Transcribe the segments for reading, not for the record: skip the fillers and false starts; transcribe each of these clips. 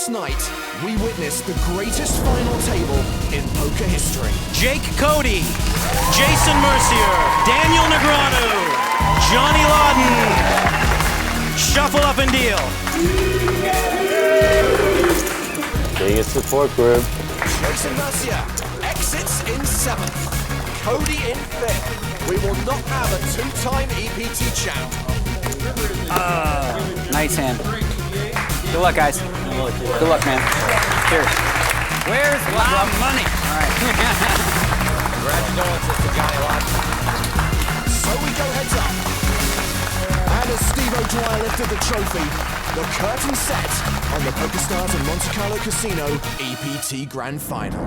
Last night, we witnessed the greatest final table in poker history. Jake Cody, Jason Mercier, Daniel Negreanu, Johnny Lawden. Shuffle up and deal. Biggest support group. Jason Mercier exits in 7th. Cody in 5th. We will not have a 2-time EPT champ. Nice hand. Good luck, guys. Good luck, man. Cheers. Where's my money? All right. Congratulations to Johnny Lawden. So we go heads up. And as Steve O'Dwyer lifted the trophy, the curtain set on the PokerStars and Monte Carlo Casino EPT Grand Final.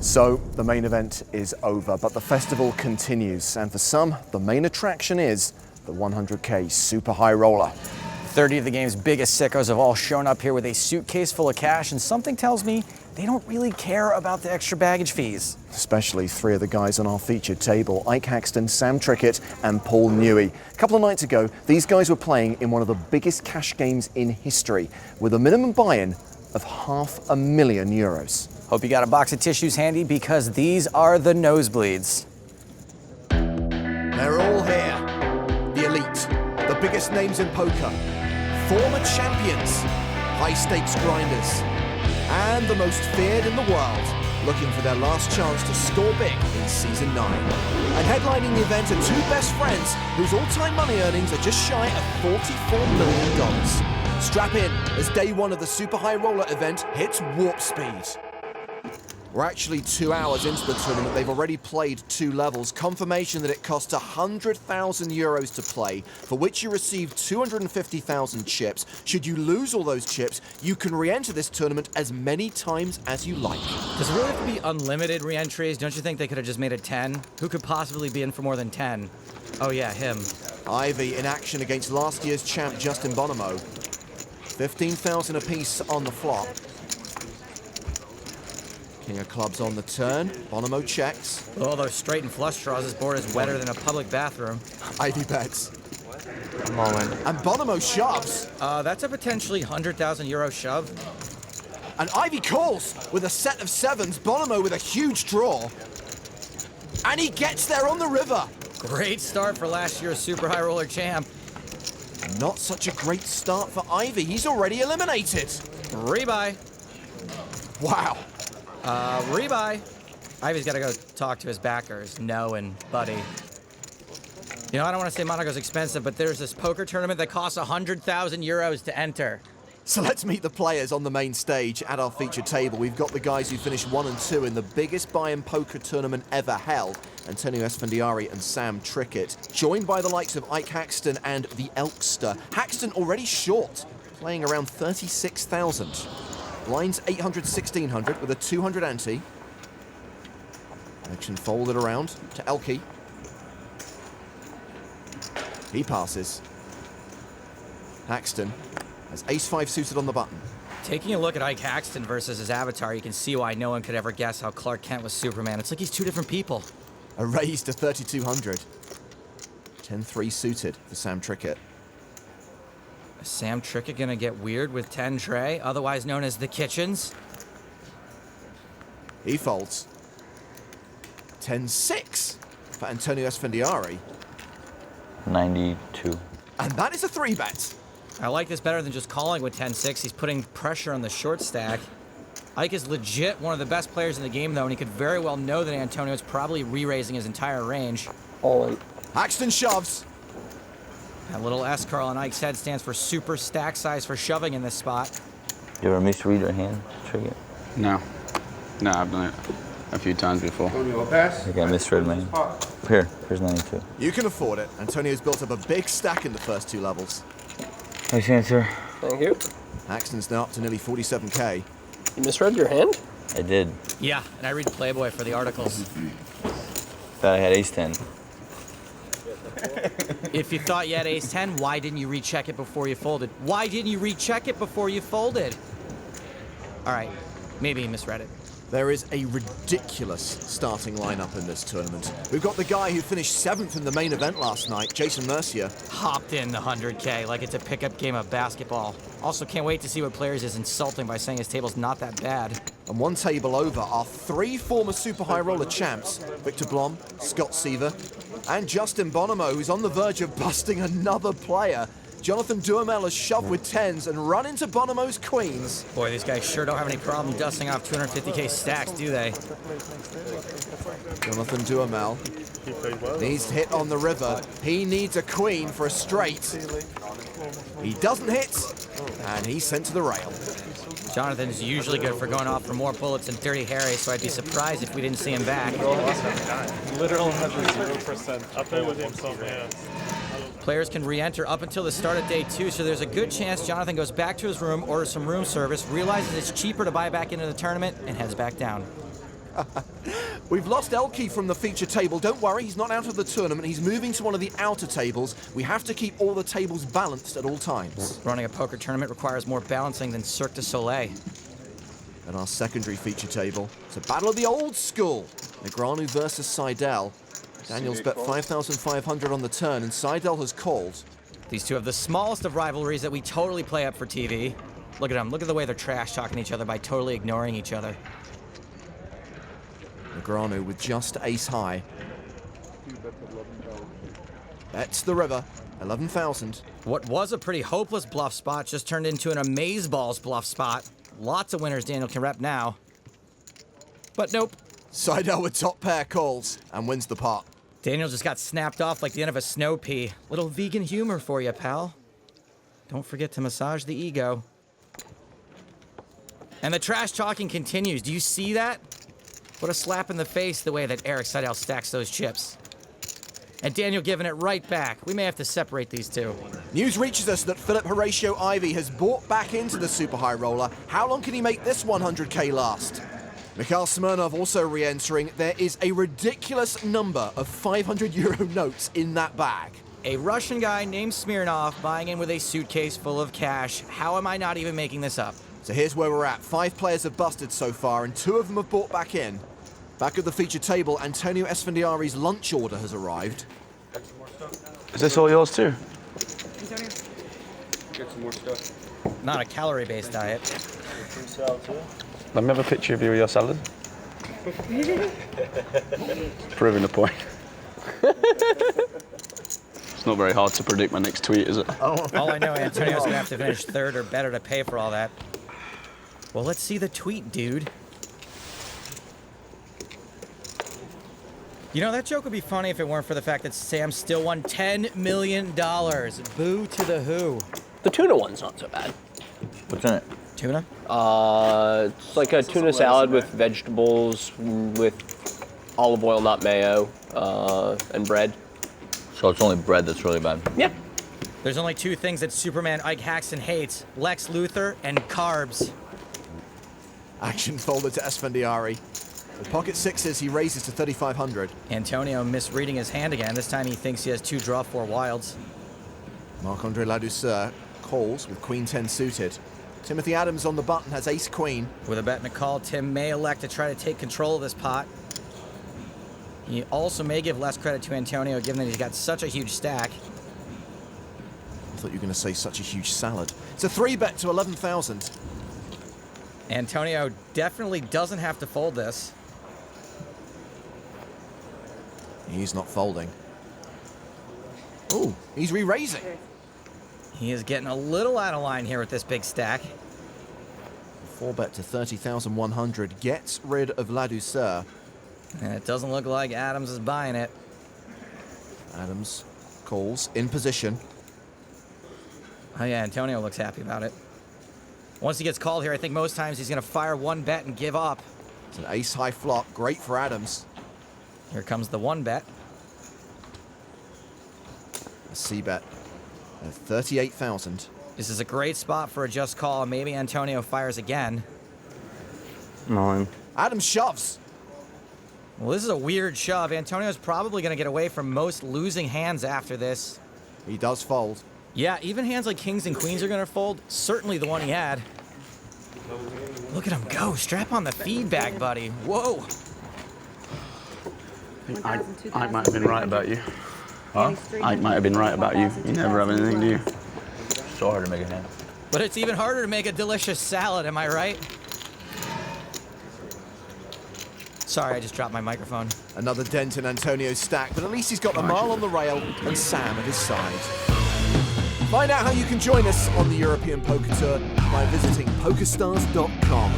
So, the main event is over, but the festival continues. And for some, the main attraction is the 100K Super High Roller. 30 of the game's biggest sickos have all shown up here with a suitcase full of cash, and something tells me they don't really care about the extra baggage fees. Especially 3 of the guys on our featured table, Ike Haxton, Sam Trickett, and Paul Newey. A couple of nights ago, these guys were playing in one of the biggest cash games in history, with a minimum buy-in of €500,000. Hope you got a box of tissues handy, because these are the nosebleeds. They're all here. The elite, the biggest names in poker, former champions, high-stakes grinders, and the most feared in the world, looking for their last chance to score big in Season 9. And headlining the event are 2 best friends whose all-time money earnings are just shy of $44 million. Strap in as day 1 of the Super High Roller event hits warp speed. We're actually 2 hours into the tournament. They've already played 2 levels. Confirmation that it costs €100,000 to play, for which you receive 250,000 chips. Should you lose all those chips, you can re-enter this tournament as many times as you like. Does it really have to be unlimited re-entries? Don't you think they could have just made it 10? Who could possibly be in for more than 10? Oh yeah, him. Ivey in action against last year's champ Justin Bonomo. 15,000 apiece on the flop. King of clubs on the turn. Bonomo checks. With all those straight and flush draws, this board is wetter than a public bathroom. Ivey bets. Moment. And Bonomo shoves. That's a potentially €100,000 shove. And Ivey calls with a set of 7s. Bonomo with a huge draw. And he gets there on the river. Great start for last year's Super High Roller champ. Not such a great start for Ivey. He's already eliminated. Rebuy. Wow. Rebuy. Ivey's got to go talk to his backers, No and Buddy. You know, I don't want to say Monaco's expensive, but there's this poker tournament that costs €100,000 to enter. So let's meet the players on the main stage at our featured table. We've got the guys who finished 1 and 2 in the biggest buy-in poker tournament ever held, Antonio Esfandiari and Sam Trickett, joined by the likes of Ike Haxton and the Elkster. Haxton already short, playing around 36,000. Blinds 800, 1600 with a 200 ante. Action folded around to ElkY. He passes. Haxton has ace-5 suited on the button. Taking a look at Ike Haxton versus his avatar, you can see why no one could ever guess how Clark Kent was Superman. It's like he's 2 different people. A raise to 3,200. 10-3 suited for Sam Trickett. Is Sam Trickett gonna get weird with 10 tray, otherwise known as the Kitchens? He folds. 10-6 for Antonio Esfandiari. 92. And that is a 3-bet. I like this better than just calling with 10-6. He's putting pressure on the short stack. Ike is legit one of the best players in the game, though, and he could very well know that Antonio is probably re-raising his entire range. All in. Haxton shoves. That little S curl on Ike's head stands for super stack size for shoving in this spot. You ever misread your hand, Trickett? No. No, I've done it a few times before. I think I misread my hand. Here's 92. You can afford it. Antonio's built up a big stack in the first 2 levels. Nice answer. Thank you. Haxton's now up to nearly 47K. You misread your hand? I did. Yeah, and I read Playboy for the articles. Thought I had ace-10. If you thought you had ace-10, why didn't you recheck it before you folded? Why didn't you recheck it before you folded? All right, maybe he misread it. There is a ridiculous starting lineup in this tournament. We've got the guy who finished 7th in the main event last night, Jason Mercier. Hopped in the 100K like it's a pickup game of basketball. Also can't wait to see what players is insulting by saying his table's not that bad. And one table over are 3 former Super High Roller champs, Victor Blom, Scott Seaver, and Justin Bonomo, who's on the verge of busting another player. Jonathan Duhamel has shoved with 10s and run into Bonomo's queens. Boy, these guys sure don't have any problem dusting off 250K stacks, do they? Jonathan Duhamel needs to hit on the river. He needs a queen for a straight. He doesn't hit, and he's sent to the rail. Jonathan's usually good for going off for more bullets than Dirty Harry, so I'd be surprised if we didn't see him back. Literal has a 0% up there with himself, yeah. Players can re-enter up until the start of day 2, so there's a good chance Jonathan goes back to his room, orders some room service, realizes it's cheaper to buy back into the tournament, and heads back down. We've lost ElkY from the feature table. Don't worry, he's not out of the tournament. He's moving to one of the outer tables. We have to keep all the tables balanced at all times. Running a poker tournament requires more balancing than Cirque du Soleil. At our secondary feature table, it's a battle of the old school. Negreanu versus Seidel. Daniel's bet 5,500 on the turn, and Seidel has called. These two have the smallest of rivalries that we totally play up for TV. Look at them. Look at the way they're trash-talking each other by totally ignoring each other. Negreanu with just ace high. Bets the river, 11,000. What was a pretty hopeless bluff spot just turned into an amazeballs bluff spot. Lots of winners Daniel can rep now. But nope. Seidel with top pair calls and wins the pot. Daniel just got snapped off like the end of a snow pea. Little vegan humor for you, pal. Don't forget to massage the ego. And the trash talking continues. Do you see that? What a slap in the face the way that Eric Seidel stacks those chips. And Daniel giving it right back. We may have to separate these two. News reaches us that Philip Horatio Ivey has bought back into the Super High Roller. How long can he make this 100K last? Mikhail Smirnov also re-entering. There is a ridiculous number of 500 euro notes in that bag. A Russian guy named Smirnov buying in with a suitcase full of cash. How am I not even making this up? So here's where we're at. 5 players have busted so far, and 2 of them have bought back in. Back at the feature table, Antonio Esfandiari's lunch order has arrived. Is this all yours too? Get some more stuff. Not a calorie-based diet. Let me have a picture of you with your salad. Proving the point. It's not very hard to predict my next tweet, is it? All I know, Antonio's gonna have to finish 3rd or better to pay for all that. Well, let's see the tweet, dude. You know, that joke would be funny if it weren't for the fact that Sam still won $10 million. Boo to the who. The tuna one's not so bad. What's in it? Tuna? It's like a tuna salad with vegetables, with olive oil, not mayo, and bread. So it's only bread that's really bad. Yeah. There's only 2 things that Superman Ike Haxton hates. Lex Luthor and carbs. Action folded to Esfandiari. With pocket 6s, he raises to 3,500. Antonio misreading his hand again. This time he thinks he has 2 draw 4 wilds. Marc-Andre Ladouceur calls with queen 10 suited. Timothy Adams on the button has ace queen. With a bet and a call, Tim may elect to try to take control of this pot. He also may give less credit to Antonio, given that he's got such a huge stack. I thought you were going to say such a huge salad. It's a 3-bet to 11,000. Antonio definitely doesn't have to fold this. He's not folding. Oh, he's re-raising. He is getting a little out of line here with this big stack. 4-bet to 30,100 gets rid of Ladouceur. And it doesn't look like Adams is buying it. Adams calls in position. Oh yeah, Antonio looks happy about it. Once he gets called here, I think most times he's going to fire 1 bet and give up. It's an ace-high flop, great for Adams. Here comes the 1 bet. A C-bet at 38,000. This is a great spot for a just call. Maybe Antonio fires again. 9. Adams shoves. Well, this is a weird shove. Antonio's probably going to get away from most losing hands after this. He does fold. Yeah, even hands like kings and queens are going to fold. Certainly the one he had. Look at him go. Strap on the feedback, buddy. Whoa. I might have been right about you. Huh? I might have been right about you. You never have anything, do you? So hard to make a hand. But it's even harder to make a delicious salad, am I right? Sorry, I just dropped my microphone. Another dent in Antonio's stack, but at least he's got the mile on the rail and Sam at his side. Find out how you can join us on the European Poker Tour by visiting PokerStars.com.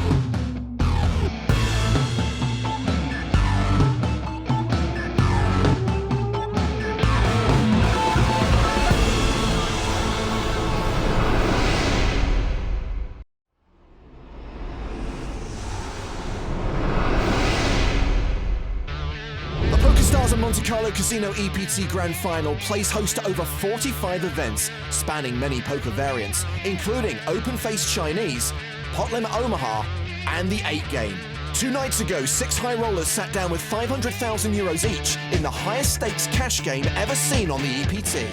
PokerStars and Monte Carlo Casino EPT Grand Final plays host to over 45 events spanning many poker variants, including open-faced Chinese, pot limit Omaha, and the 8 game. 2 nights ago, 6 high rollers sat down with 500,000 euros each in the highest stakes cash game ever seen on the EPT.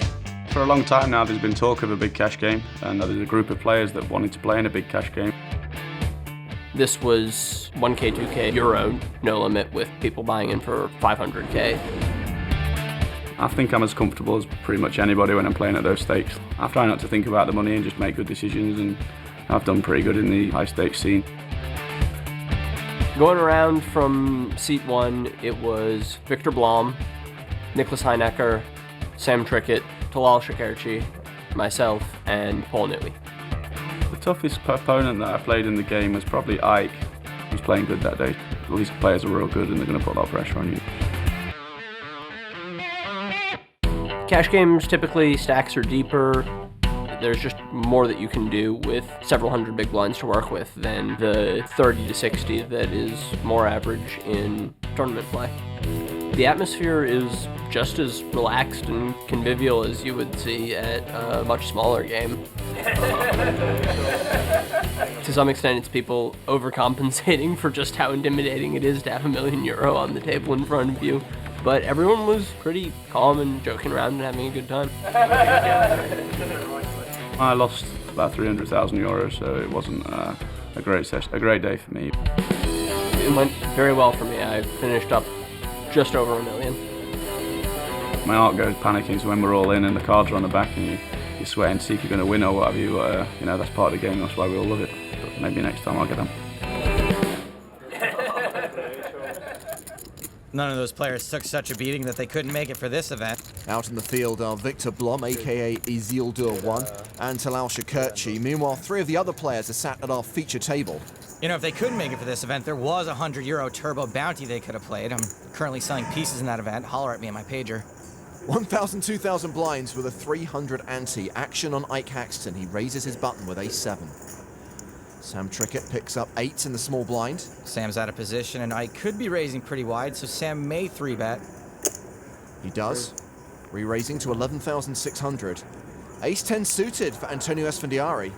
For a long time now, there's been talk of a big cash game, and there's a group of players that wanted to play in a big cash game. This was 1K, 2K, Euro, no limit, with people buying in for 500K. I think I'm as comfortable as pretty much anybody when I'm playing at those stakes. I try not to think about the money and just make good decisions, and I've done pretty good in the high stakes scene. Going around from seat 1, it was Victor Blom, Nicholas Heinecker, Sam Trickett, Talal Shakerchi, myself, and Paul Newey. The toughest opponent that I played in the game was probably Ike, who was playing good that day. These players are real good and they're going to put a lot of pressure on you. Cash games, typically stacks are deeper. There's just more that you can do with several hundred big blinds to work with than the 30 to 60 that is more average in tournament play. The atmosphere is just as relaxed and convivial as you would see at a much smaller game. To some extent, it's people overcompensating for just how intimidating it is to have €1 million on the table in front of you. But everyone was pretty calm and joking around and having a good time. I lost about 300,000 euros, so it wasn't a great day for me. It went very well for me. I finished up just over $1 million. My heart goes panicking, so when we're all in and the cards are on the back and you're sweating to see if you're going to win or what have you, that's part of the game, that's why we all love it. But maybe next time I'll get them. None of those players took such a beating that they couldn't make it for this event. Out in the field are Victor Blom, aka Isildur 1, and Talal Shakerchi. Meanwhile, 3 of the other players are sat at our feature table. You know, if they couldn't make it for this event, there was a €100 turbo bounty they could have played. I'm currently selling pieces in that event. Holler at me on my pager. 1,000, 2,000 blinds with a 300 ante. Action on Ike Haxton. He raises his button with a7. Sam Trickett picks up 8s in the small blind. Sam's out of position, and Ike could be raising pretty wide, so Sam may 3-bet. He does. Re-raising to 11,600. Ace-10 suited for Antonio Esfandiari.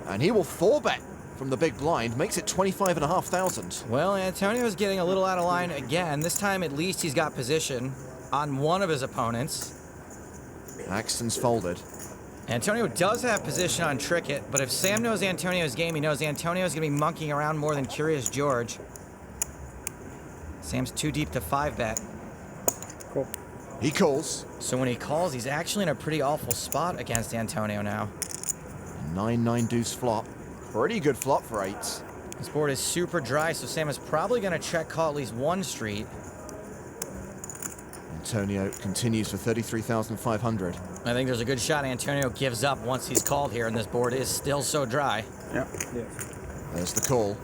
And he will 4-bet from the big blind, makes it 25,500. Well, Antonio's getting a little out of line again. This time, at least he's got position on one of his opponents. Haxton's folded. Antonio does have position on Trickett, but if Sam knows Antonio's game, he knows Antonio's going to be monkeying around more than Curious George. Sam's too deep to 5-bet. Cool. He calls. So when he calls, he's actually in a pretty awful spot against Antonio now. 9-9 deuce flop. Pretty good flop for 8s. This board is super dry, so Sam is probably going to check call at least one street. Antonio continues for 33,500. I think there's a good shot Antonio gives up once he's called here, and this board is still so dry. Yeah. There's the call.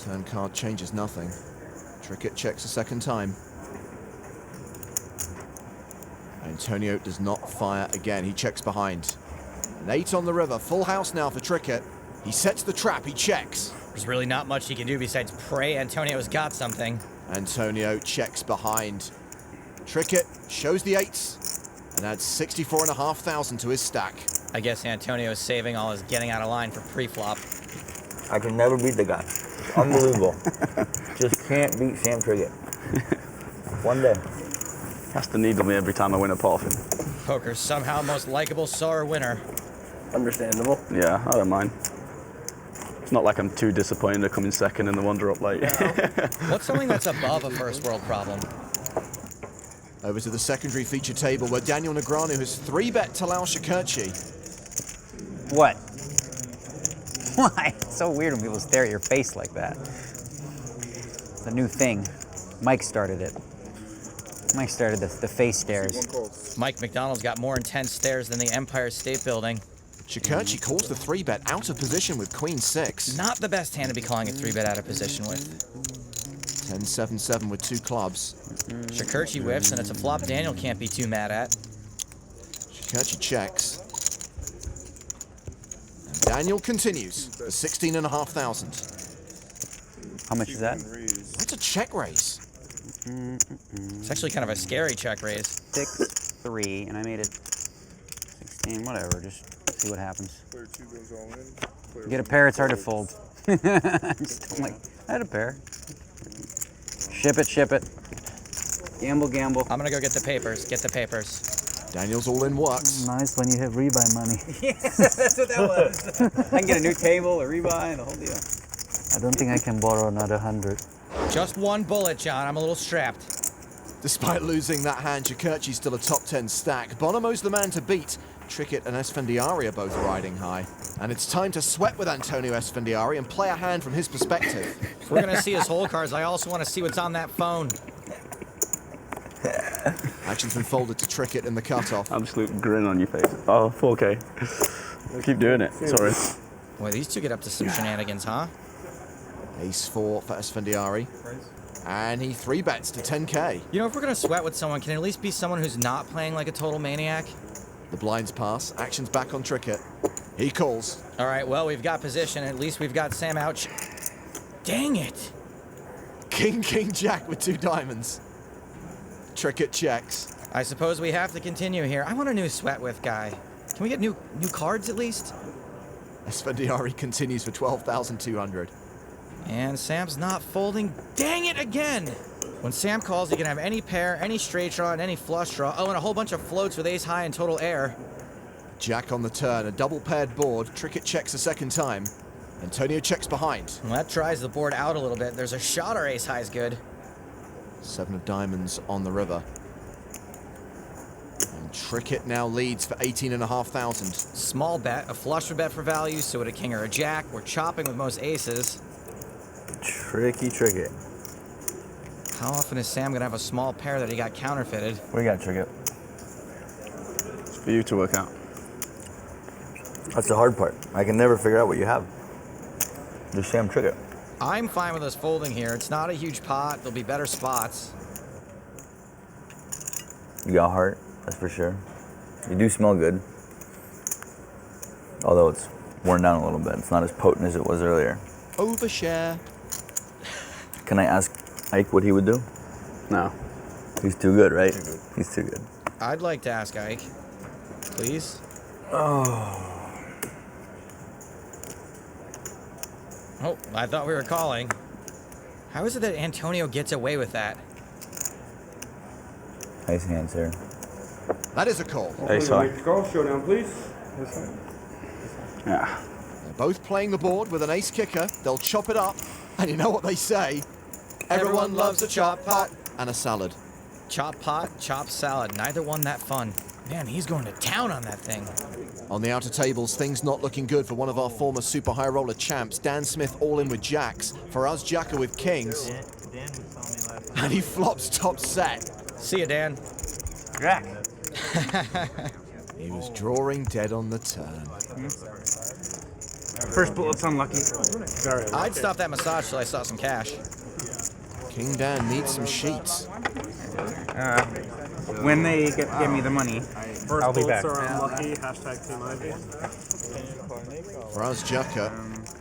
Turn card changes nothing. Trickett checks a second time. Antonio does not fire again. He checks behind. An 8 on the river. Full house now for Trickett. He sets the trap. He checks. There's really not much he can do besides pray Antonio's got something. Antonio checks behind. Trickett shows the 8s and adds 64,500 to his stack. I guess Antonio is saving all his getting out of line for pre-flop. I can never beat the guy. It's unbelievable. Just can't beat Sam Trickett. One day. Has to needle me every time I win a pot off him. Poker's somehow most likable sour winner. Understandable. Yeah, I don't mind. It's not like I'm too disappointed to come in second in the one drop late. What's something that's above a first world problem? Over to the secondary feature table where Daniel Negreanu has 3-bet Talal Shakurchi. What? Why? It's so weird when people stare at your face like that. It's a new thing. Mike started it. Mike started the face stares. Mike McDonald's got more intense stares than the Empire State Building. Shakurchi calls the 3-bet out of position with Queen 6. Not the best hand to be calling a 3-bet out of position with. 10-7-7 with 2 clubs. Shakurchi whiffs, and it's a flop Daniel can't be too mad at. Shakurchi checks. And Daniel continues for 16,500. How much is that? That's a check raise. It's actually kind of a scary check raise. 6-3, and I made it 16, whatever, just see what happens. You get a pair, it's hard to fold. I'm like, I had a pair. Ship it, ship it. Gamble, gamble. I'm gonna go get the papers, get the papers. Daniel's all-in works. Nice when you have rebuy money. Yeah, that's what that was. I can get a new table, a rebuy, and the whole deal. I don't think I can borrow another 100. Just one bullet, John. I'm a little strapped. Despite losing that hand, Shakurchi's still a top 10 stack. Bonomo's the man to beat. Trickett and Esfandiari are both riding high. And it's time to sweat with Antonio Esfandiari and play a hand from his perspective. If we're gonna see his hole cards, I also want to see what's on that phone. Action's been folded to Trickett in the cutoff. Absolute grin on your face. Oh, 4K. Keep doing it. Sorry. Boy, these two get up to some shenanigans, huh? Ace 4 for Esfandiari. And he 3-bets to 10K. You know, if we're gonna sweat with someone, can it at least be someone who's not playing like a total maniac? The blinds pass. Action's back on Trickett. He calls. All right, well, we've got position. At least we've got Sam out. Dang it! King, King, Jack with 2 diamonds. Trickett checks. I suppose we have to continue here. I want a new sweat with guy. Can we get new cards at least? Esfandiari continues for 12,200. And Sam's not folding. Dang it again! When Sam calls, he can have any pair, any straight draw, and any flush draw. Oh, and a whole bunch of floats with ace high and total air. Jack on the turn, a double paired board. Trickett checks a second time. Antonio checks behind. Well, that dries the board out a little bit. There's a shot our ace high is good. 7 of diamonds on the river. And Trickett now leads for 18,500. Small bet, a flush would bet for value, so would a king or a jack. We're chopping with most aces. Tricky Trickett. How often is Sam gonna have a small pair that he got counterfeited? What do you got, Trickett? It's for you to work out. That's the hard part. I can never figure out what you have. Just Sam Trickett. I'm fine with us folding here. It's not a huge pot. There'll be better spots. You got heart, that's for sure. You do smell good. Although it's worn down a little bit. It's not as potent as it was earlier. Overshare. Can I ask Ike what he would do? No. He's too good, right? He's too good. I'd like to ask Ike, please. Oh, I thought we were calling. How is it that Antonio gets away with that? Nice hands here. That is a call. Ace high. Showdown, please. Yeah. They're both playing the board with an ace kicker. They'll chop it up. And you know what they say? Everyone loves a chop pot and a salad. Chop pot, chop salad. Neither one that fun. Man, he's going to town on that thing. On the outer tables, things not looking good for one of our former super high roller champs. Dan Smith all in with jacks. For us, Jacker with kings. And he flops top set. See ya, Dan. Jack. He was drawing dead on the turn. First bullet's unlucky. I'd stop that massage till I saw some cash. King Dan needs some sheets. When they give me the money, I'll be back. Are unlucky. Hashtag Team Ivey. Raz Jaka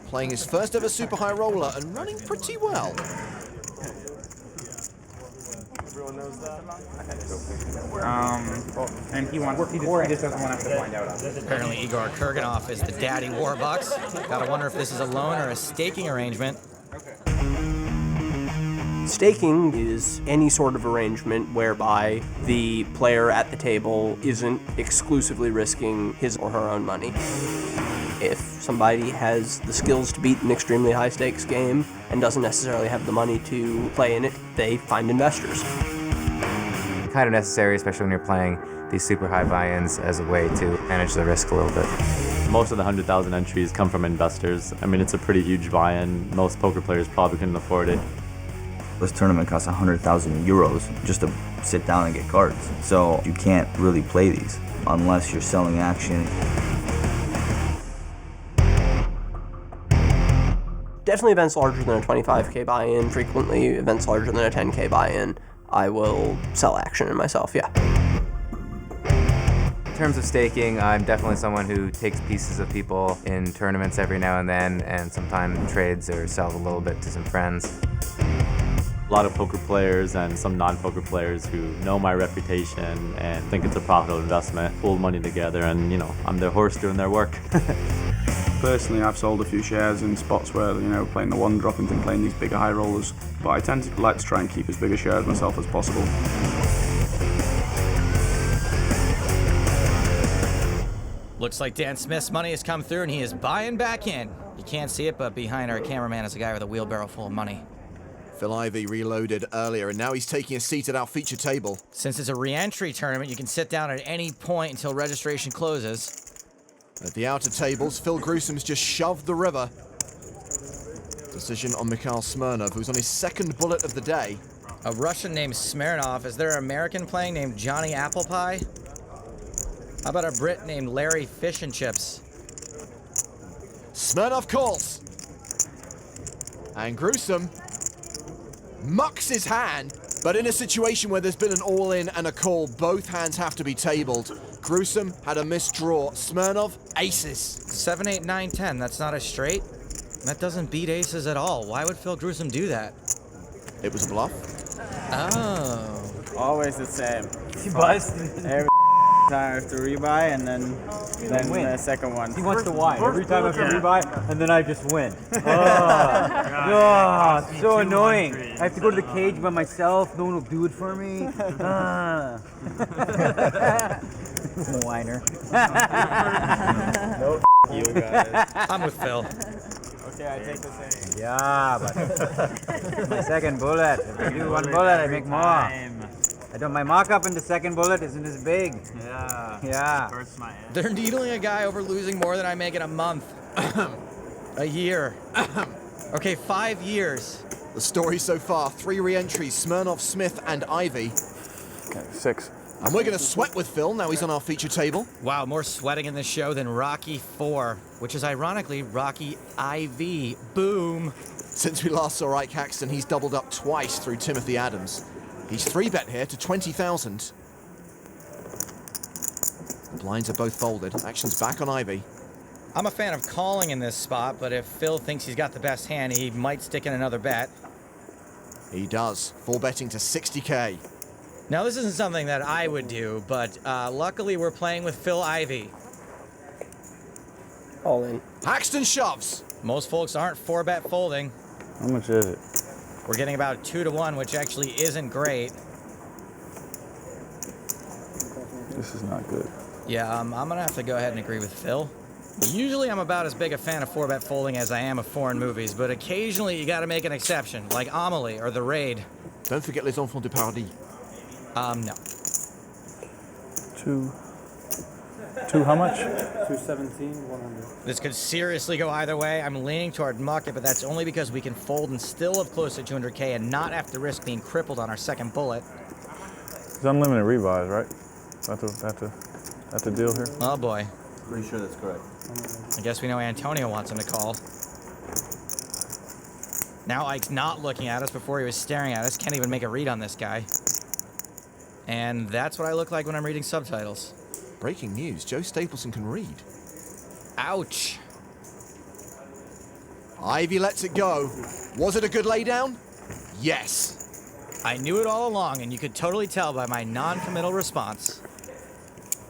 playing his first ever super high roller and running pretty well. Everyone knows that. And he just doesn't want us to find out. Apparently Igor Kurganov is the daddy Warbucks. Gotta wonder if this is a loan or a staking arrangement. Staking is any sort of arrangement whereby the player at the table isn't exclusively risking his or her own money. If somebody has the skills to beat an extremely high stakes game and doesn't necessarily have the money to play in it, they find investors. Kind of necessary, especially when you're playing these super high buy-ins, as a way to manage the risk a little bit. Most of the 100,000 entries come from investors. I mean, it's a pretty huge buy-in. Most poker players probably couldn't afford it. This tournament costs 100,000 euros just to sit down and get cards. So you can't really play these unless you're selling action. Definitely events larger than a 25K buy-in, frequently events larger than a 10K buy-in. I will sell action in myself, yeah. In terms of staking, I'm definitely someone who takes pieces of people in tournaments every now and then, and sometimes trades or sells a little bit to some friends. A lot of poker players and some non-poker players who know my reputation and think it's a profitable investment, pull money together, and I'm their horse doing their work. Personally, I've sold a few shares in spots where, playing the one drop and playing these bigger high rollers, but I tend to like to try and keep as big a share of myself as possible. Looks like Dan Smith's money has come through and he is buying back in. You can't see it, but behind our cameraman is a guy with a wheelbarrow full of money. Phil Ivey reloaded earlier, and now he's taking a seat at our feature table. Since it's a re-entry tournament, you can sit down at any point until registration closes. At the outer tables, Phil Gruesom's just shoved the river. Decision on Mikhail Smirnov, who's on his second bullet of the day. A Russian named Smirnov. Is there an American playing named Johnny Applepie? How about a Brit named Larry Fish and Chips? Smirnov calls. And Gruesome mucks his hand, but in a situation where there's been an all-in and a call, both hands have to be tabled. Gruesome had a missed draw. Smirnov, aces. 7, 8, 9, 10. That's not a straight. That doesn't beat aces at all. Why would Phil Gruesome do that? It was a bluff. Oh. Always the same. He busts. Every time after rebuy and then win. The second one. He wants to win every time after rebuy, and then I just win. So annoying. I have to go to the cage by myself. No one will do it for me. Whiner. No, you guys. I'm with Phil. Okay, I take the same. Yeah, but my second bullet. If I do one bullet, I make more. I don't. My markup in the second bullet isn't as big. Yeah. Hurts my head. They're needling a guy over losing more than I make in a month. A year. Okay, 5 years. The story so far, 3 re-entries, Smirnov, Smith, and Ivey. Okay, 6. And we're going to sweat with Phil, now he's on our feature table. Wow, more sweating in this show than Rocky 4, which is ironically Rocky IV. Boom. Since we last saw Ike Haxton, he's doubled up twice through Timothy Adams. He's 3-bet here to 20,000. The blinds are both folded. Action's back on Ivey. I'm a fan of calling in this spot, but if Phil thinks he's got the best hand, he might stick in another bet. He does. 4-betting to 60K. Now, this isn't something that I would do, but luckily we're playing with Phil Ivey. All in. Haxton shoves. Most folks aren't 4-bet folding. How much is it? We're getting about 2-1, which actually isn't great. This is not good. Yeah, I'm going to have to go ahead and agree with Phil. Usually I'm about as big a fan of 4-bet folding as I am of foreign movies, but occasionally you got to make an exception, like Amelie or The Raid. Don't forget Les Enfants du Paradis. No. 2 how much? 217, 100. This could seriously go either way. I'm leaning toward muck it, but that's only because we can fold and still have close to 200K and not have to risk being crippled on our second bullet. It's unlimited rebuys, right? That's the deal here? Oh boy. Pretty sure that's correct. I guess we know Antonio wants him to call. Now Ike's not looking at us. Before he was staring at us. Can't even make a read on this guy. And that's what I look like when I'm reading subtitles. Breaking news, Joe Stapleton can read. Ouch. Ivey lets it go. Was it a good laydown? Yes. I knew it all along, and you could totally tell by my non-committal response.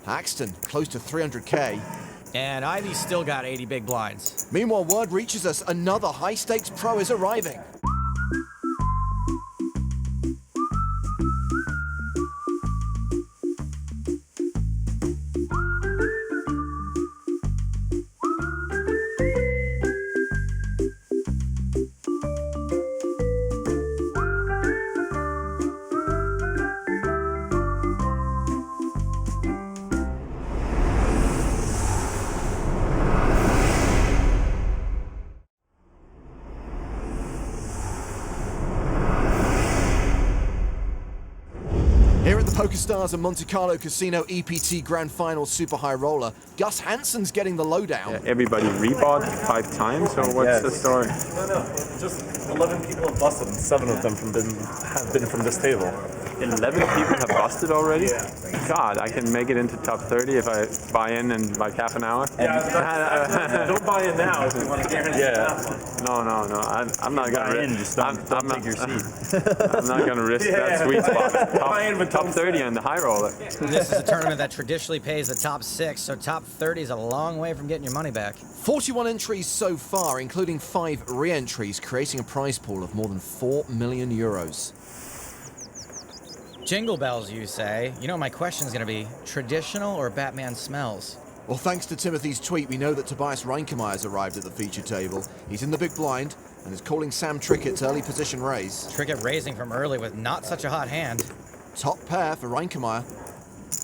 Haxton, close to 300K. And Ivey still got 80 big blinds. Meanwhile, word reaches us another high-stakes pro is arriving. Here at the PokerStars and Monte Carlo Casino EPT Grand Final Super High Roller, Gus Hansen's getting the lowdown. Yeah, everybody rebought 5 times, or what's the story? No, just 11 people have busted, and 7 of them have been from this table. 11 people have busted already? Yeah. God, I can make it into top 30 if I buy in like half an hour? Yeah, don't buy in now if you want to guarantee that one. No, I'm not going to risk. Just don't take your seat. I'm not going to risk that sweet spot. Top 30 on the high roller. This is a tournament that traditionally pays the top 6, so top 30 is a long way from getting your money back. 41 entries so far, including 5 re-entries, creating a prize pool of more than 4 million euros. Jingle bells, you say? You know, my question's gonna be traditional or Batman smells? Well, thanks to Timothy's tweet, we know that Tobias Reinkemeyer has arrived at the feature table. He's in the big blind and is calling Sam Trickett's early position raise. Trickett raising from early with not such a hot hand. Top pair for Reinkemeyer.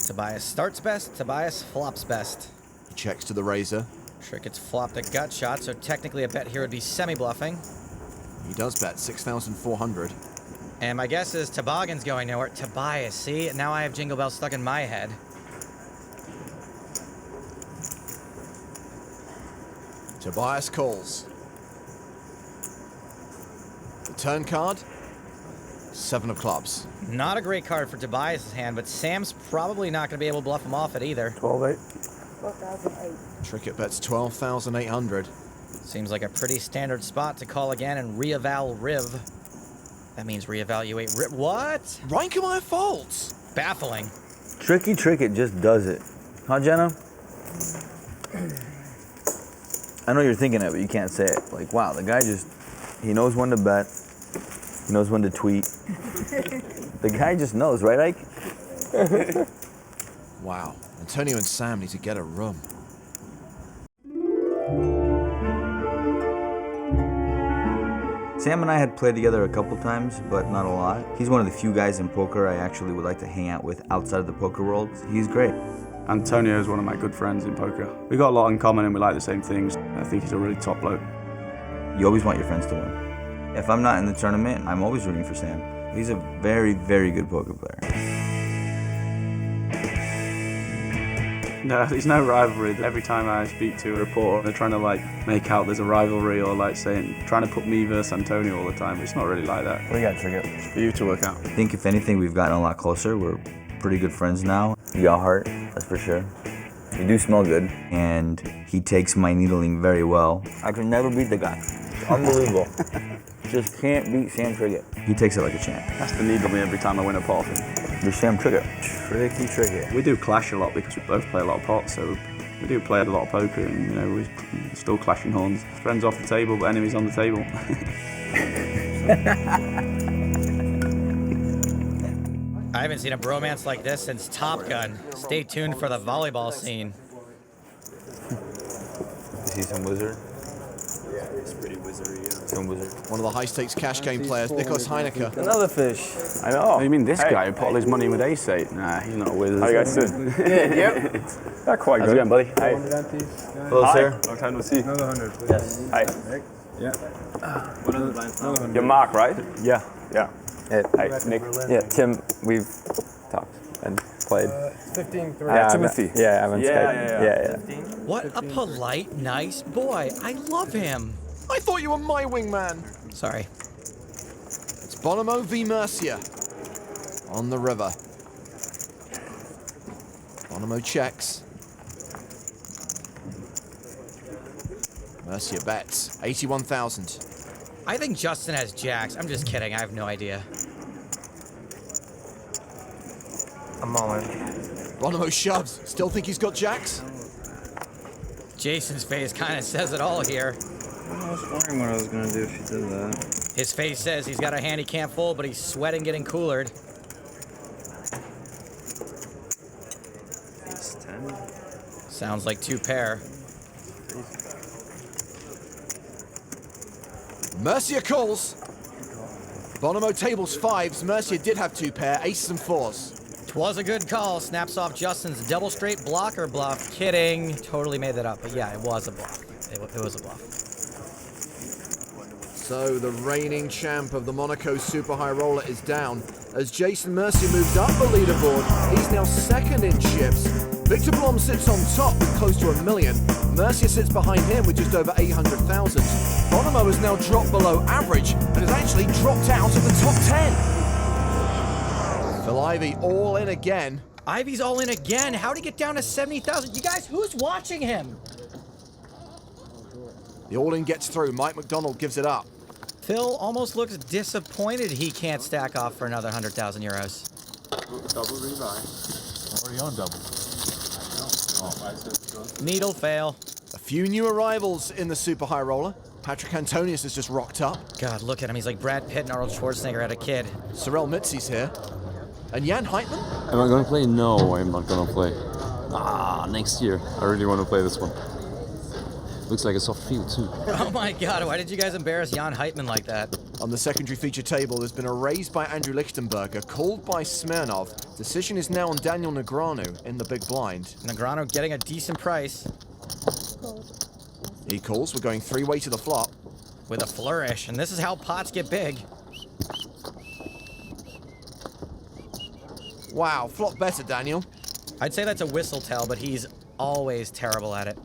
Tobias starts best, Tobias flops best. He checks to the razor. Trickett's flopped a gut shot, so technically a bet here would be semi-bluffing. He does bet 6,400. And my guess is Toboggan's going nowhere. Tobias, see? Now I have Jingle Bells stuck in my head. Tobias calls. The turn card, 7 of clubs. Not a great card for Tobias' hand, but Sam's probably not going to be able to bluff him off it either. 12-8. 12,008. Trickett bets 12,800. Seems like a pretty standard spot to call again and re-eval Riv. That means reevaluate Riv. What? Reinkemeyer folds. Baffling. Trickett just does it. Huh, Jenna? I know you're thinking it, but you can't say it. Like, wow, the guy he knows when to bet. He knows when to tweet. The guy just knows, right, Ike? Wow. Antonio and Sam need to get a room. Sam and I had played together a couple times, but not a lot. He's one of the few guys in poker I actually would like to hang out with outside of the poker world. He's great. Antonio is one of my good friends in poker. We got a lot in common and we like the same things. I think he's a really top bloke. You always want your friends to win. If I'm not in the tournament, I'm always rooting for Sam. He's a very, very good poker player. No, there's no rivalry. Every time I speak to a reporter, they're trying to make out there's a rivalry or trying to put me versus Antonio all the time. It's not really like that. What do you got, Trickett? It's for you to work out. I think if anything, we've gotten a lot closer. We're pretty good friends now. You got heart, that's for sure. You do smell good, and he takes my needling very well. I can never beat the guy. Unbelievable. Just can't beat Sam Trickett. He takes it like a champ. Has to needle me every time I win a pot. You're Sam Trickett. Tricky Trickett. We do clash a lot because we both play a lot of pots, so we do play a lot of poker, and we're still clashing horns. Friends off the table, but enemies on the table. I haven't seen a bromance like this since Top Gun. Stay tuned for the volleyball scene. You see some wizard? Yeah, it's pretty wizardy. Some wizard. One of the high-stakes cash game players, Nikos Heineke. Another fish. I know. Oh, you mean this guy who put all his money with ace-8? Nah, he's not a wizard. How you guys doing? Yep. Not quite How's good. it going, buddy? Hi. Hello, sir. Long time no see. Another 100, please. Yes. Hi. Yeah. Another 100. You're Mark, right? Yeah. Yeah. Hi, Nick. Yeah, Tim, we've talked and played. 15-3. Timothy. Yeah, I haven't Yeah. What a polite, nice boy. I love him. I thought you were my wingman. Sorry. It's Bonomo v. Mercier on the river. Bonomo checks. Mercier bets 81,000. I think Justin has jacks. I'm just kidding. I have no idea. I'm all in. Bonomo shoves. Still think he's got jacks? Jason's face kind of says it all here. I was wondering what I was going to do if she did that. His face says he's got a hand he can't fold, but he's sweating getting coolered. Ace 10. Sounds like 2 pair. Mercier calls. Bonomo tables 5s. Mercier did have 2 pair, aces and 4s. 'Twas a good call. Snaps off Justin's double straight blocker bluff. Kidding. Totally made that up. But yeah, it was a bluff. It was a bluff. So the reigning champ of the Monaco Super High Roller is down. As Jason Mercier moves up the leaderboard, he's now second in chips. Victor Blom sits on top with close to $1 million. Mercier sits behind him with just over 800,000. Bonomo has now dropped below average and has actually dropped out of the top 10. Phil Ivey all in again. Ivey's all in again. How'd he get down to 70,000? You guys, who's watching him? The all-in gets through. Mike McDonald gives it up. Phil almost looks disappointed he can't stack off for another 100,000 euros. Double rebuy. Already on double. Needle fail. A few new arrivals in the Super High Roller. Patrick Antonius has just rocked up. God, look at him. He's like Brad Pitt and Arnold Schwarzenegger had a kid. Sorel Mitzi's here. And Jan Heitman? Am I going to play? No, I'm not going to play. Next year. I really want to play this one. Looks like a soft field too. Oh my God, why did you guys embarrass Jan Heitman like that? On the secondary feature table, there's been a raise by Andrew Lichtenberger, called by Smirnov. Decision is now on Daniel Negreanu in the big blind. Negreanu getting a decent price. He calls, we're going three-way to the flop. With a flourish, and this is how pots get big. Wow, flop better, Daniel. I'd say that's a whistle tell, but he's always terrible at it.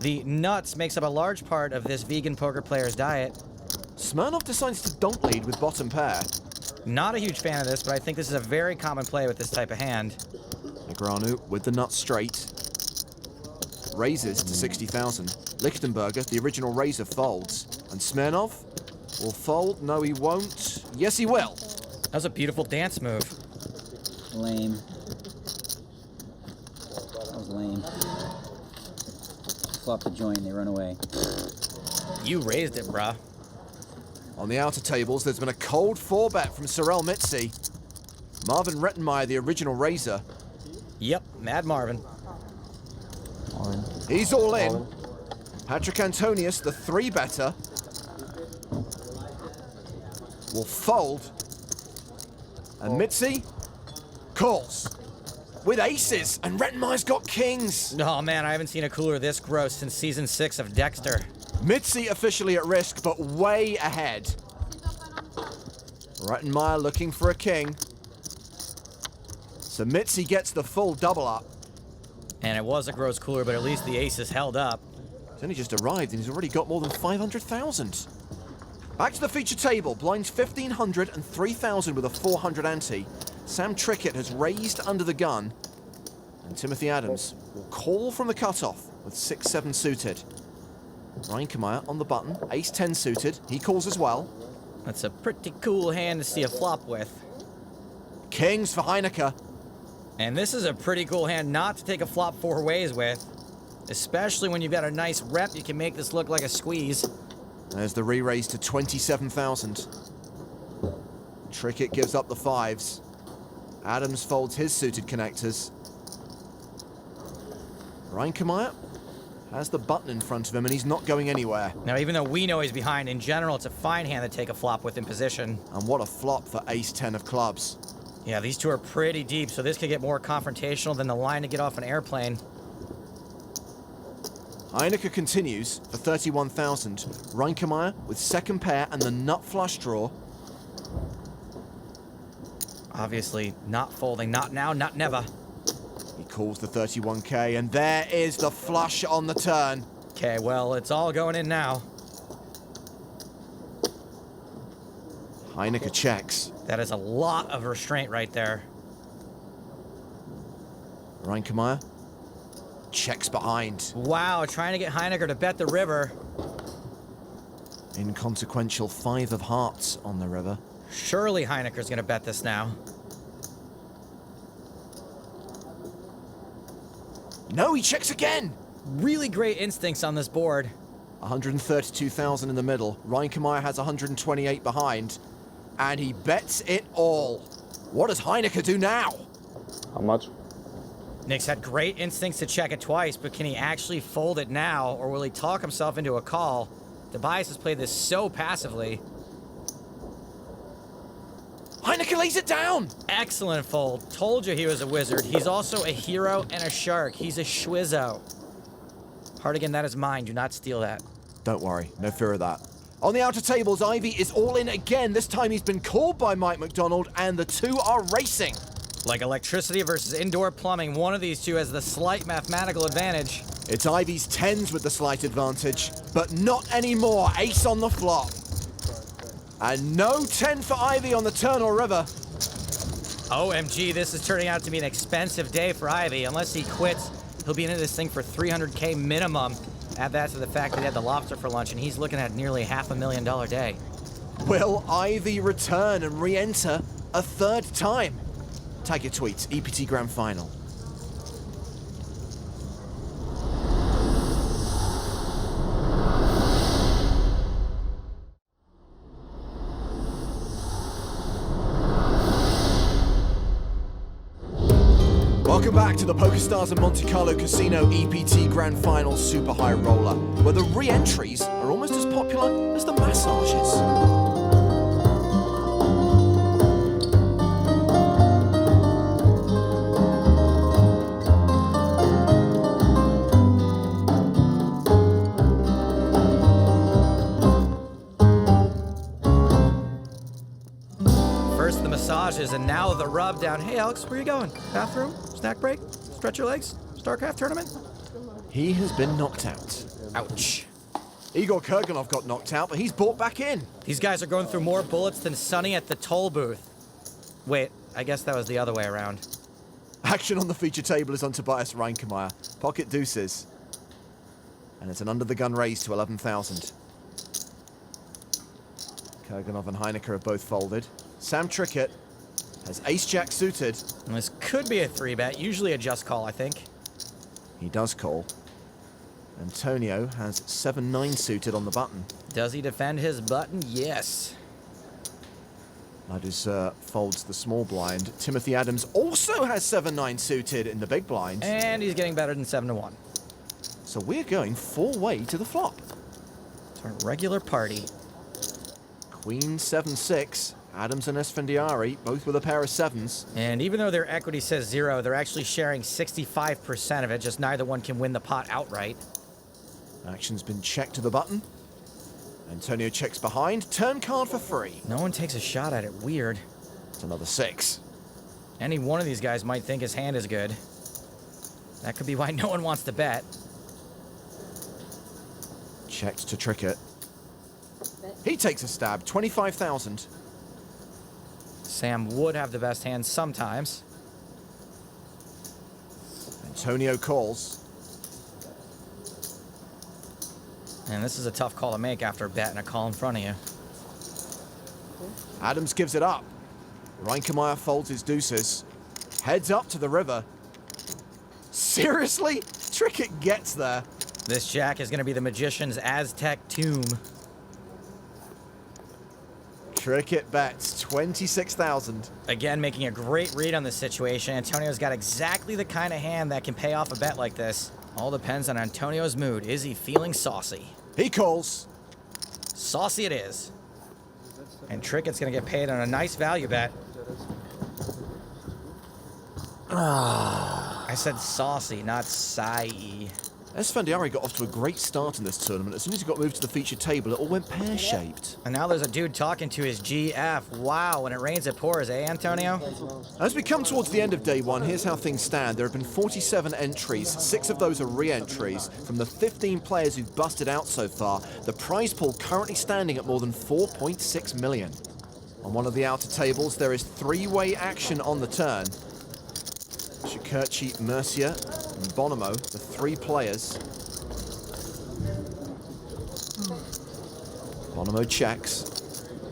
The nuts makes up a large part of this vegan poker player's diet. Smirnov decides to don't lead with bottom pair. Not a huge fan of this, but I think this is a very common play with this type of hand. Negreanu with the nuts straight. Raises to 60,000. Lichtenberger, the original raiser, folds. And Smirnov will fold. No, he won't. Yes, he will. That was a beautiful dance move. Lame. That was lame. Flop the joint, they run away. You raised it, bruh. On the outer tables, there's been a cold 4-bet from Sorel Mitzi. Marvin Rettenmeyer, the original raiser. Yep, Mad Marvin. He's all in. Patrick Antonius, the 3-better, will fold. And Mitzi calls with aces, and Rettenmeyer's got kings. Oh man, I haven't seen a cooler this gross since season 6 of Dexter. Mitzi officially at risk, but way ahead. Rettenmeyer looking for a king. So Mitzi gets the full double up. And it was a gross cooler, but at least the aces held up. He's only just arrived and he's already got more than 500,000. Back to the feature table. Blinds 1,500 and 3,000 with a 400 ante. Sam Trickett has raised under the gun. And Timothy Adams will call from the cutoff with 6-7 suited. Ryan Kamaya on the button. Ace-10 suited. He calls as well. That's a pretty cool hand to see a flop with. Kings for Heineke. And this is a pretty cool hand not to take a flop 4 ways with. Especially when you've got a nice rep, you can make this look like a squeeze. There's the re-raise to 27,000. Trickett gives up the 5s. Adams folds his suited connectors. Ryan Kamaya has the button in front of him and he's not going anywhere. Now, even though we know he's behind, in general, it's a fine hand to take a flop with in position. And what a flop for ace-10 of clubs. Yeah, these two are pretty deep, so this could get more confrontational than the line to get off an airplane. Heineke continues for 31,000. Reinkemeyer with second pair and the nut flush draw. Obviously not folding, not now, not never. He calls the 31k and there is the flush on the turn. Okay, well, it's all going in now. Heineke checks. That is a lot of restraint right there. Reinkemeyer checks behind. Wow, trying to get Heineke to bet the river. Inconsequential 5 of hearts on the river. Surely Heineker's going to bet this now. No, he checks again. Really great instincts on this board. 132,000 in the middle. Reinkemeyer has 128 behind. And he bets it all. What does Heineke do now? How much? Nick's had great instincts to check it twice, but can he actually fold it now, or will he talk himself into a call? Tobias has played this so passively. Heineke lays it down! Excellent fold. Told you he was a wizard. He's also a hero and a shark. He's a schwizzo. Hardigan, that is mine. Do not steal that. Don't worry, no fear of that. On the outer tables, Ivey is all in again. This time he's been called by Mike McDonald, and the two are racing. Like electricity versus indoor plumbing, one of these two has the slight mathematical advantage. It's Ivey's tens with the slight advantage, but not anymore. Ace on the flop. And no 10 for Ivey on the turn or river. OMG, this is turning out to be an expensive day for Ivey. Unless he quits, he'll be into this thing for $300K minimum. Add that to the fact that he had the lobster for lunch, and he's looking at nearly $500,000 day. Will Ivey return and re-enter a third time? Tag your tweets, EPT Grand Final. Welcome back to the PokerStars and Monte Carlo Casino EPT Grand Final Super High Roller, where the re-entries are almost as popular as the massages. First the massages, and now the rub down. Hey Alex, where you going? Bathroom? Snack break? Stretch your legs? StarCraft tournament? He has been knocked out. Ouch. Igor Kurganov got knocked out, but he's brought back in. These guys are going through more bullets than Sonny at the toll booth. Wait, I guess that was the other way around. Action on the feature table is on Tobias Reinkemeyer. Pocket deuces. And it's an under-the-gun raise to 11,000. Kurganov and Heinecker have both folded. Sam Trickett has ace-jack suited. And this could be a 3-bet, usually a just call, I think. He does call. Antonio has 7-9 suited on the button. Does he defend his button? Yes. Ladus folds the small blind. Timothy Adams also has 7-9 suited in the big blind. And he's getting better than 7-1. So we're going full-way to the flop. It's a regular party. Queen 7-6. Adams and Esfandiari, both with a pair of 7s. And even though their equity says 0, they're actually sharing 65% of it, just neither one can win the pot outright. Action's been checked to the button. Antonio checks behind. Turn card for free. No one takes a shot at it. Weird. It's another 6. Any one of these guys might think his hand is good. That could be why no one wants to bet. Checked to Trickett. He takes a stab. 25,000. Sam would have the best hand sometimes. Antonio calls. And this is a tough call to make after a bet and a call in front of you. Adams gives it up. Reinkemeyer folds his deuces. Heads up to the river. Seriously? Trickett gets there. This jack is going to be the magician's Aztec tomb. Trickett bets 26,000. Again, making a great read on this situation. Antonio's got exactly the kind of hand that can pay off a bet like this. All depends on Antonio's mood. Is he feeling saucy? He calls. Saucy it is. And Trickett's going to get paid on a nice value bet. I said saucy, not sigh. Esfandiari got off to a great start in this tournament. As soon as he got moved to the feature table, it all went pear-shaped. And now there's a dude talking to his GF. Wow, when it rains, it pours, eh, Antonio? As we come towards the end of day one, here's how things stand. There have been 47 entries. 6 of those are re-entries. From the 15 players who've busted out so far, the prize pool currently standing at more than 4.6 million. On one of the outer tables, there is 3-way action on the turn. Shakurchi, Mercier, and Bonomo, the 3 players. Bonomo checks.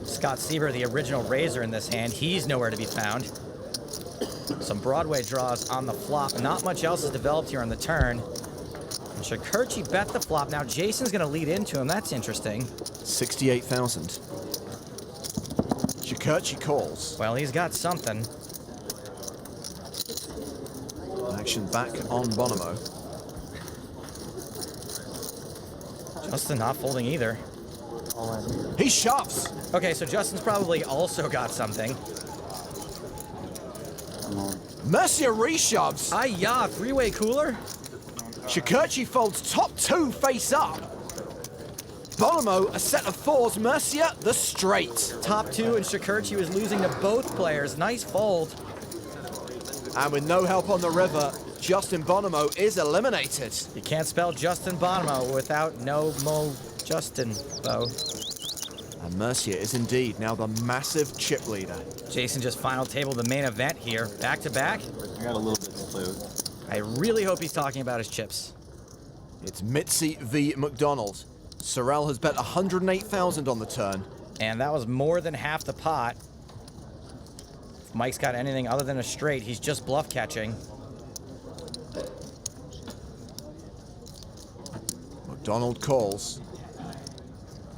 Scott Sieber, the original raiser in this hand, he's nowhere to be found. Some Broadway draws on the flop. Not much else is developed here on the turn. And Shakurchi bet the flop. Now Jason's going to lead into him. That's interesting. 68,000. Shakurchi calls. Well, he's got something. Action back on Bonomo. Justin not folding either. He shoves! Okay, so Justin's probably also got something. Mercier reshoves. Ay-ya, 3-way cooler? Shakurchi folds top 2 face up. Bonomo, a set of fours. Mercier, the straight. Top two, and Shakurchi was losing to both players. Nice fold. And with no help on the river, Justin Bonomo is eliminated. You can't spell Justin Bonomo without no Mo Justin, though. And Mercier is indeed now the massive chip leader. Jason just final tabled the main event here. Back to back. I got a little bit to play with. I really hope he's talking about his chips. It's Mitzi v. McDonald. Sorrell has bet 108,000 on the turn. And that was more than half the pot. If Mike's got anything other than a straight, he's just bluff catching. McDonald calls.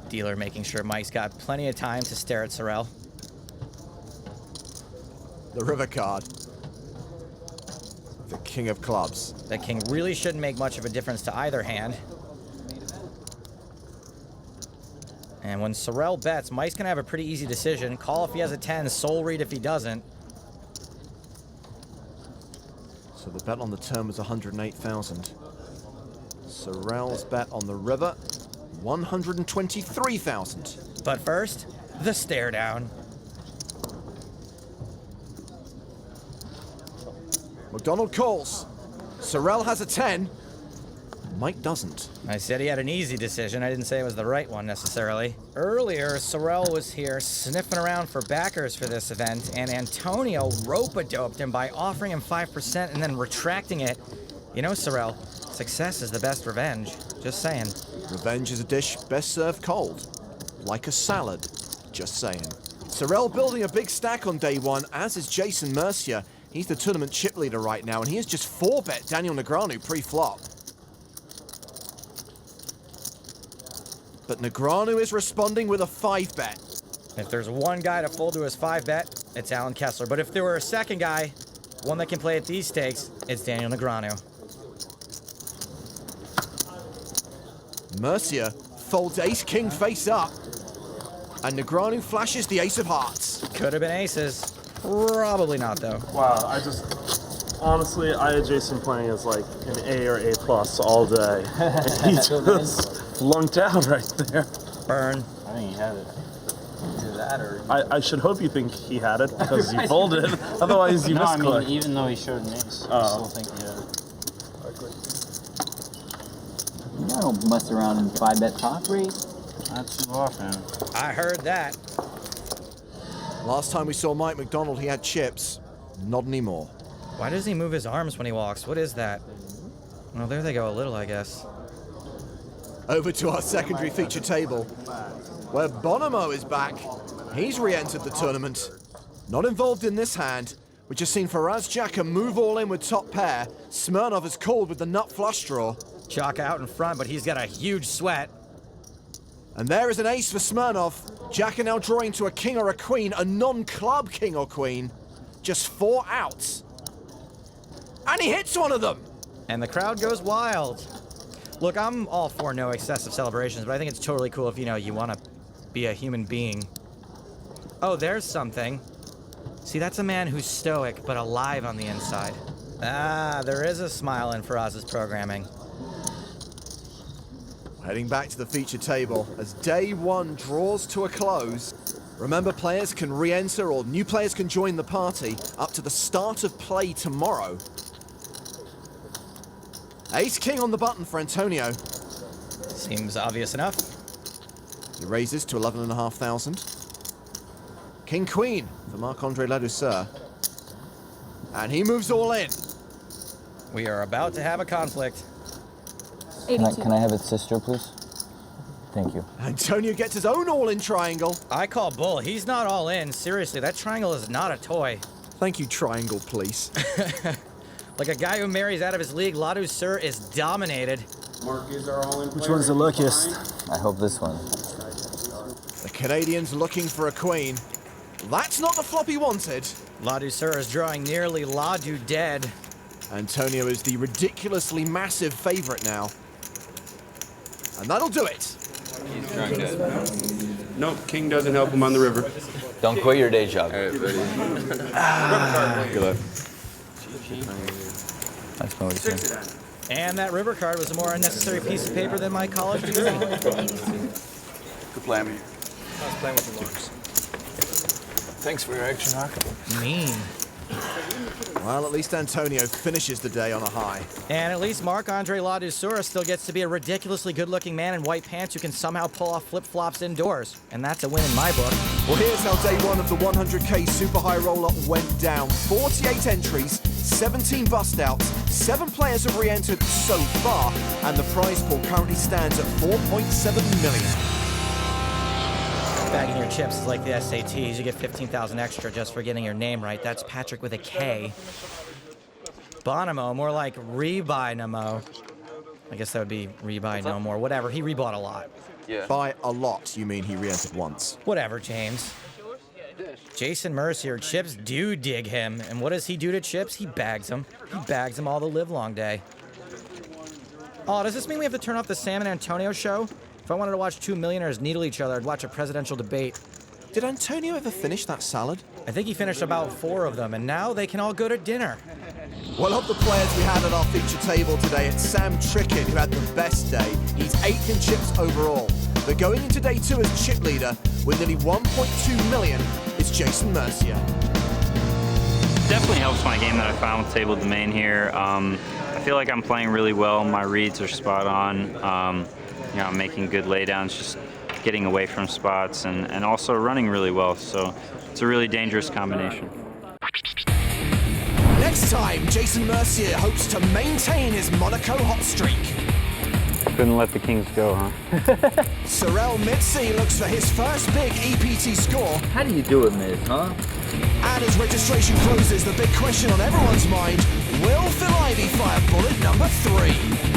Dealer making sure Mike's got plenty of time to stare at Sorrell. The river card. The king of clubs. The king really shouldn't make much of a difference to either hand. And when Sorrell bets, Mike's gonna have a pretty easy decision. Call if he has a 10, soul read if he doesn't. So the bet on the turn was 108,000. Sorrell's bet on the river, 123,000. But first, the stare down. McDonald calls. Sorrell has a 10. Mike doesn't. I said he had an easy decision. I didn't say it was the right one necessarily. Earlier, Sorrell was here sniffing around for backers for this event, and Antonio rope-a-doped him by offering him 5% and then retracting it. You know, Sorrell, success is the best revenge. Just saying. Revenge is a dish best served cold. Like a salad. Just saying. Sorrell building a big stack on day one, as is Jason Mercier. He's the tournament chip leader right now, and he has just 4-bet Daniel Negreanu pre-flop. But Negreanu is responding with a 5-bet. If there's one guy to fold to his 5-bet, it's Alan Kessler. But if there were a second guy, one that can play at these stakes, it's Daniel Negreanu. Mercier folds ace-king face up, and Negreanu flashes the ace of hearts. Could have been aces. Probably not, though. Wow, honestly, I had Jason playing as like an A or A+ all day. And he just flunked out right there. Burn. I think he had it. Either that or... I should hope you think he had it because you folded. Otherwise, you misclicked. No, I mean, even though he showed an ace, I still think he had it. I don't mess around in 5-bet top race. Not too often. I heard that. Last time we saw Mike McDonald, he had chips. Not anymore. Why does he move his arms when he walks? What is that? Well, there they go a little, I guess. Over to our secondary feature table, where Bonomo is back. He's re-entered the tournament. Not involved in this hand. We just seen Faraz Jaka move all in with top pair. Smirnov has called with the nut flush draw. Jaka out in front, but he's got a huge sweat. And there is an ace for Smirnov. Jaka now drawing to a king or a queen, a non-club king or queen. Just 4 outs. And he hits one of them! And the crowd goes wild. Look, I'm all for no excessive celebrations, but I think it's totally cool if, you want to be a human being. Oh, there's something. See, that's a man who's stoic, but alive on the inside. Ah, there is a smile in Faraz's programming. Heading back to the feature table as day one draws to a close. Remember, players can re-enter or new players can join the party up to the start of play tomorrow. Ace-king on the button for Antonio. Seems obvious enough. He raises to 11,500. King-queen for Marc-Andre Ladouceur. And he moves all in. We are about to have a conflict. Can I have its sister, please? Thank you. Antonio gets his own all-in triangle. I call bull. He's not all in. Seriously, that triangle is not a toy. Thank you, triangle, please. Like a guy who marries out of his league, Ladouceur is dominated. Which one's the luckiest? I hope this one. The Canadian's looking for a queen. That's not the flop he wanted. Ladouceur is drawing nearly Ladu dead. Antonio is the ridiculously massive favorite now. And that'll do it. He's drunk dead. Nope, king doesn't help him on the river. Don't quit your day job. All right, buddy. Good luck. That's my way. And that river card was a more unnecessary piece of paper than my college degree. play me. I was playing with the Marks. Thanks for your action, Hawk. Mean. Well, at least Antonio finishes the day on a high. And at least Marc-Andre Ladouceur still gets to be a ridiculously good-looking man in white pants who can somehow pull off flip-flops indoors. And that's a win in my book. Well, here's how day one of the 100K Super High Roller went down. 48 entries, 17 bust-outs, 7 players have re-entered so far, and the prize pool currently stands at 4.7 million. Bagging your chips is like the SATs. You get 15,000 extra just for getting your name right. That's Patrick with a K. Bonamo, more like rebuy-namo. I guess that would be rebuy no more. Whatever, he rebought a lot. Yeah. By a lot, you mean he re-entered once. Whatever, James. Jason Mercier, chips do dig him. And what does he do to chips? He bags them. He bags them all the live-long day. Oh, does this mean we have to turn off the Sam and Antonio show? If I wanted to watch two millionaires needle each other, I'd watch a presidential debate. Did Antonio ever finish that salad? I think he finished about 4 of them, and now they can all go to dinner. Well, of the players we had at our feature table today, it's Sam Trickett who had the best day. He's 8th in chips overall. But going into day 2 as chip leader with nearly 1.2 million is Jason Mercier. Definitely helps my game that I found with table domain here. I feel like I'm playing really well. My reads are spot on. You know, I'm making good laydowns, just getting away from spots, and also running really well. So it's a really dangerous combination. Next time, Jason Mercier hopes to maintain his Monaco hot streak. Couldn't let the Kings go, huh? Sorel Mitzi looks for his first big EPT score. How do you do it, Miz, huh? And as registration closes, the big question on everyone's mind, will Phil Ivey fire bullet number 3?